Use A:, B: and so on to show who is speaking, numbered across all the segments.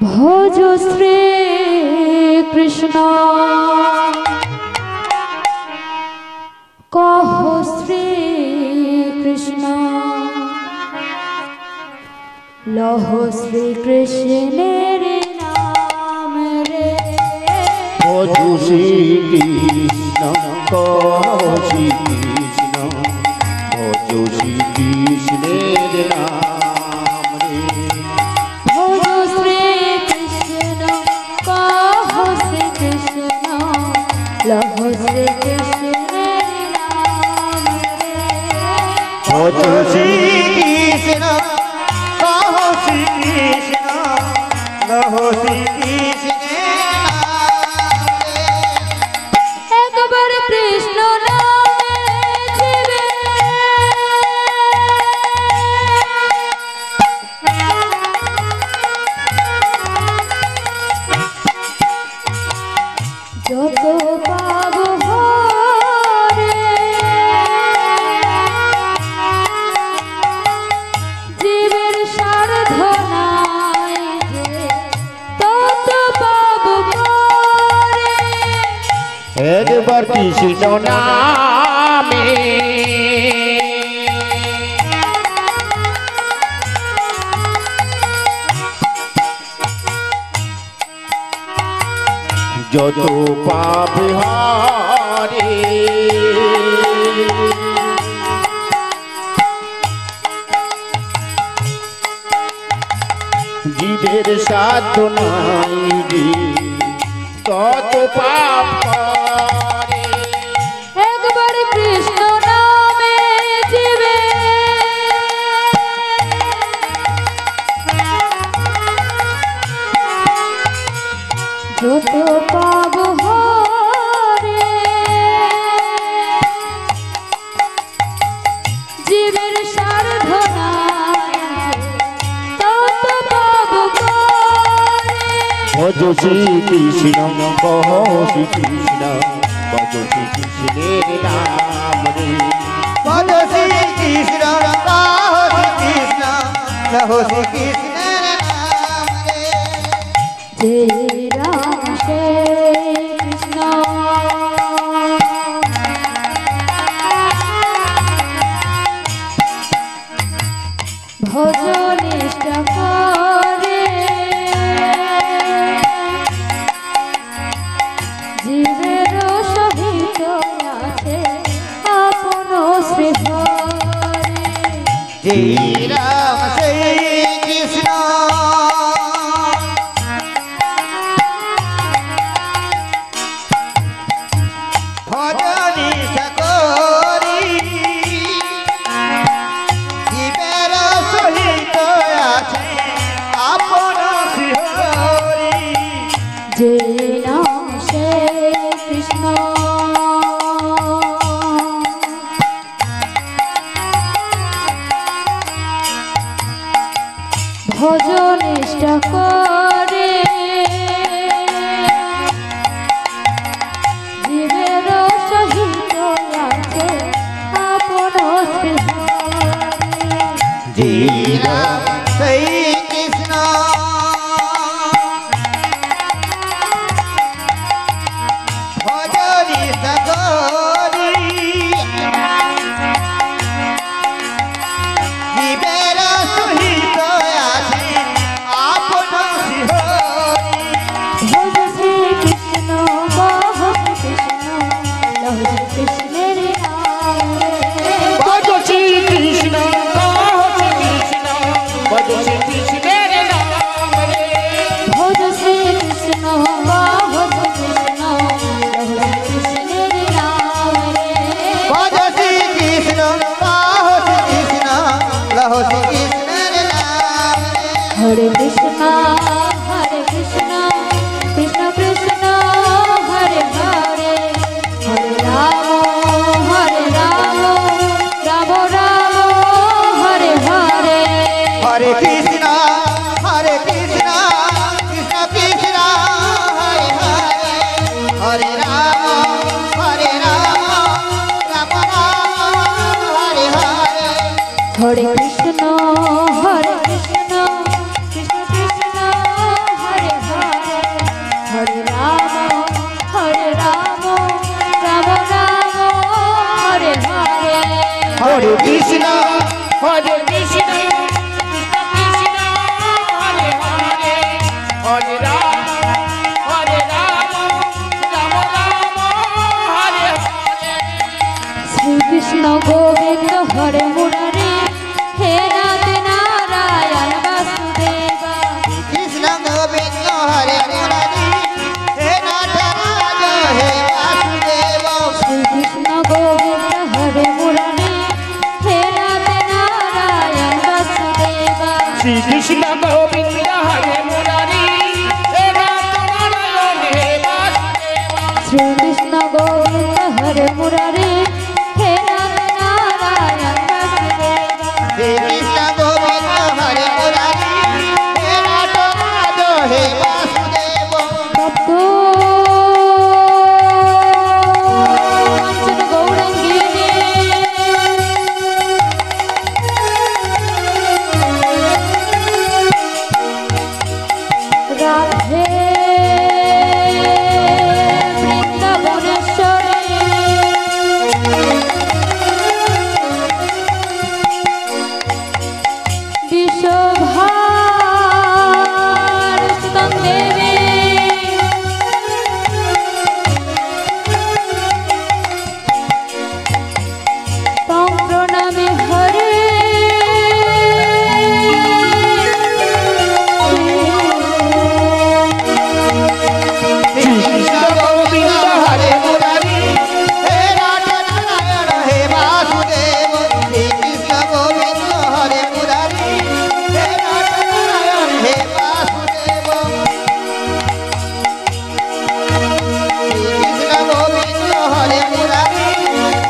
A: भज श्री कृष्ण कह श्री कृष्ण लह श्री कृष्णेर नाम रे
B: भज श्री कृष्ण कह श्री कृष्ण भज श्री कृष्णेर नाम रे
A: भज श्री कृष्ण कह श्री कृष्ण लह श्री कृष्णेर नाम रे
B: भज श्री कृष्ण कह श्री कृष्ण लह श्री कृष्ण
A: एक बार कृष्ण नामे जीवे যত পাব হরে জীবের সাধনায় যে তত পাব করে
B: একবার কৃষ্ণ নামে যত পাপ হরে জীবের সাধ্য নাই রে তত পাপ করে
A: একবার কৃষ্ণ নামে জীবে যত পাব হরে জীবের সাধনায় তত পাব করে
B: ভজ শ্রী কৃষ্ণ কহ শ্রী কৃষ্ণ ভজ শ্রী কৃষ্ণের নাম রে ভজ শ্রী কৃষ্ণ কহ শ্রী কৃষ্ণ লহ শ্রী কৃষ্ণের নাম রে
A: जय राम श्री कृष्ण भज निष्ठा करे जीवेर सहित आछे आपन श्री हरे
B: जय राम श्री कृष्ण
A: जय राम श्री कृष्ण भज निष्ठा करे जीवेर सहित आछे आपन श्री हरे
B: जय राम श्री कृष्ण
A: हरे कृष्णा कृष्ण कृष्ण हरे हरे हरे राम राम राम हरे हरे
B: हरे कृष्णा कृष्ण कृष्ण हरे हरे हरे राम राम राम हरे हरे
A: हरे कृष्ण कृष्ण कृष्ण हरे
B: কৃষ্ণ গোবিন্দ হরে মুরারি হে রাম নারায়ণ হে বাসুদেব
A: শ্রী কৃষ্ণ গোবিন্দ হরে মুরারি হে রাম নারায়ণ বাসুদেব
B: শ্রী কৃষ্ণ গোবিন্দ হরে মুরারি হে রাম নারায়ণ হে বাসুদেব
A: ভক্ত কাঞ্চন গৌরাঙ্গিনী রাধে বৃন্দাবনেশ্বরী বিশ্বভারতং দেবী তং প্রণামে হরে
B: শ্রী কৃষ্ণ গোবিন্দ হরে মুরারি হে রাম নারায়ণ হে বাসুদেব শ্রী কৃষ্ণ গোবিন্দ হরে মুরারি হে রাম নারায়ণ হে বাসুদেব শ্রী কৃষ্ণ গোবিন্দ হরে মুরারি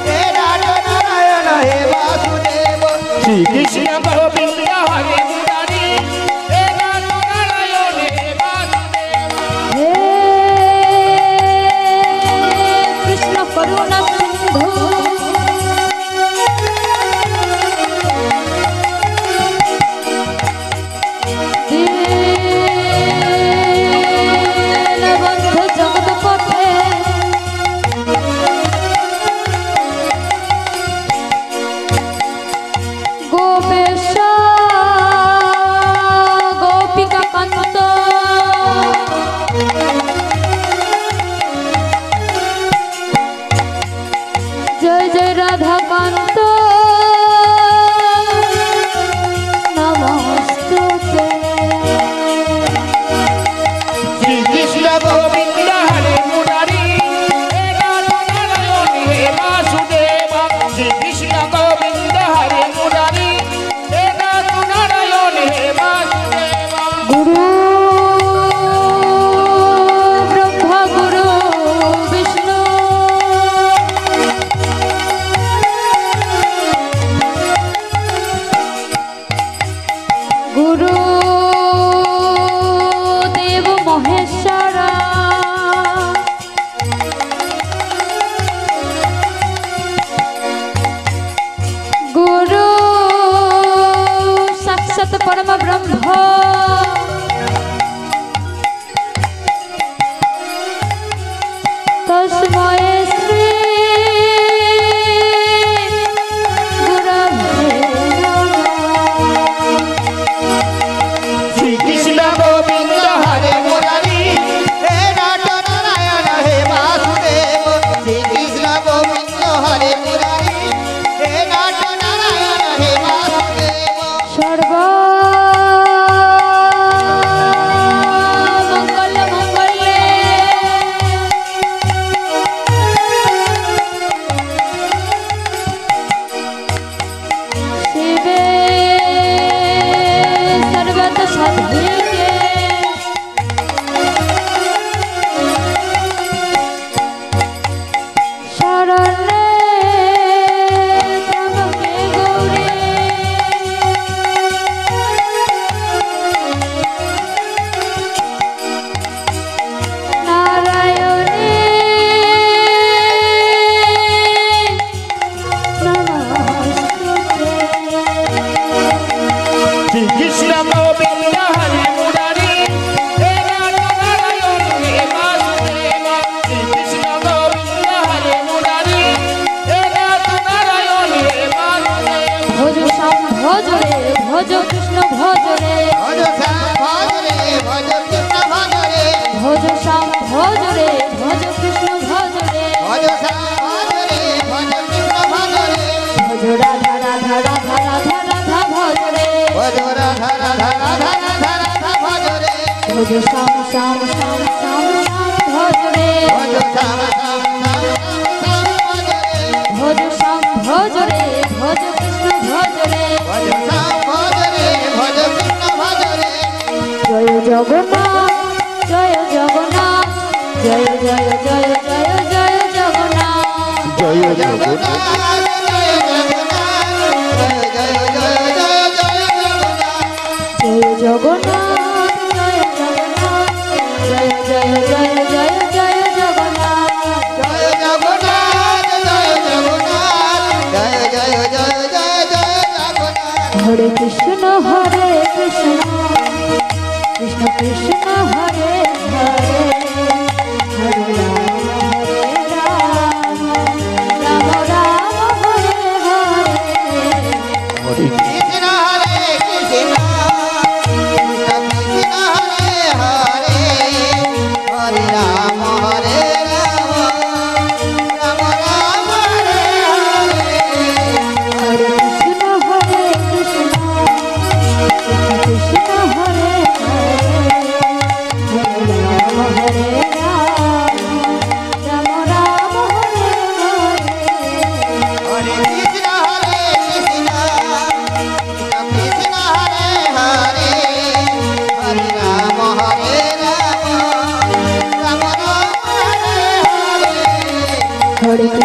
B: হে রাম নারায়ণ হে বাসুদেব শ্রী কৃষ্ণ গোবিন্দ হরে মুরারি হে রাম নারায়ণ হে বাসুদেব
A: হে কৃষ্ণ করুণা সিন্ধু দীনবন্ধু জগৎপতে গোপেশ গোপিকা কান্ত জয় জয় রাধা কান্ত নমস্তুতে
B: শ্রী কৃষ্ণ গোবিন্দ হরে মুরারি হে রাম নারায়ণ হে বাসুদেব শ্রী কৃষ্ণ গোবিন্দ হরে মুরারি হে রাম নারায়ণ হে বাসুদেব
A: গুরু ব্রহ্মা গুরু বিষ্ণু গুরু দেব মহেশ্বর গুরু সাক্ষাৎ পরম ব্রহ্ম তস্মৈ শ্রী গুরবে নমঃ
B: শ্রী কৃষ্ণ গোবিন্দ হরে মুরারি হে রাম নারায়ণ হে বাসুদেব শ্রী কৃষ্ণ গোবিন্দ হরে মুরারি হে রাম নারায়ণ হে বাসুদেব
A: সর্ব মঙ্গল মঙ্গলে শিবে সর্বত সাধিকে শরণে ত্রম্বকে গৌরী নারায়ণী নমস্তুতে
B: শ্রী কৃষ্ণ গোবিন্দ হরে মুরারি হে রাম নারায়ণ হে বাসুদেব শ্রী কৃষ্ণ গোবিন্দ হরে মুরারি হে রাম নারায়ণ হে বাসুদেব
A: ভজ শ্যাম ভজ রে ভজ কৃষ্ণ ভজ রে
B: ভজ শ্যাম ভজ রে ভজ কৃষ্ণ ভজ রে
A: ভজ শ্যাম ভজ রে ভজ কৃষ্ণ ভজ রে
B: ভজ শ্যাম ভজ রে ভজ কৃষ্ণ ভজ রে
A: ভজ রাধা রাধা রাধা রাধা রাধা ভজ রে
B: ভজ রাধা রাধা রাধা রাধা রাধা ভজ রে
A: ভজ শ্যাম শ্যাম শ্যাম শ্যাম শ্যাম ভজ রে
B: ভজ শ্যাম শ্যাম শ্যাম শ্যাম ভজ রে
A: ভজ শ্যাম ভজ রে ভজ কৃষ্ণ ভজ রে
B: ভজ শ্যাম ভজ রে ভজ কৃষ্ণ ভজ
A: জগন্নাথ জয় জগন্নাথ জয় জয় জয় জয় জয় জগন্নাথ
B: জয় জগন্নাথ
A: জয় জগন্নাথ জয় জগন্নাথ জয় জয় জয় জয় জয় জগন্নাথ
B: জয় জগন্নাথ জয় জগন্নাথ জয় জয় জয় জয় জয় জগন্নাথ
A: হরে কৃষ্ণ কৃষ্ণ কৃষ্ণ হরে হরে হরে রাম রাম রাম হরে হরে
B: হরে কৃষ্ণ হরে কৃষ্ণ কৃষ্ণ হরে হরে হরে রাম হরে রাম রাম রাম হরে হরে
A: হরে কৃষ্ণ কৃষ্ণ কৃষ্ণ হরে হরে হরে রাম হরে রাম রাম রাম হরে হরে
B: হরে কৃষ্ণ হরে কৃষ্ণ কৃষ্ণ হরে হরে হরে রাম হরে রাম রাম রাম হরে হরে
A: হরে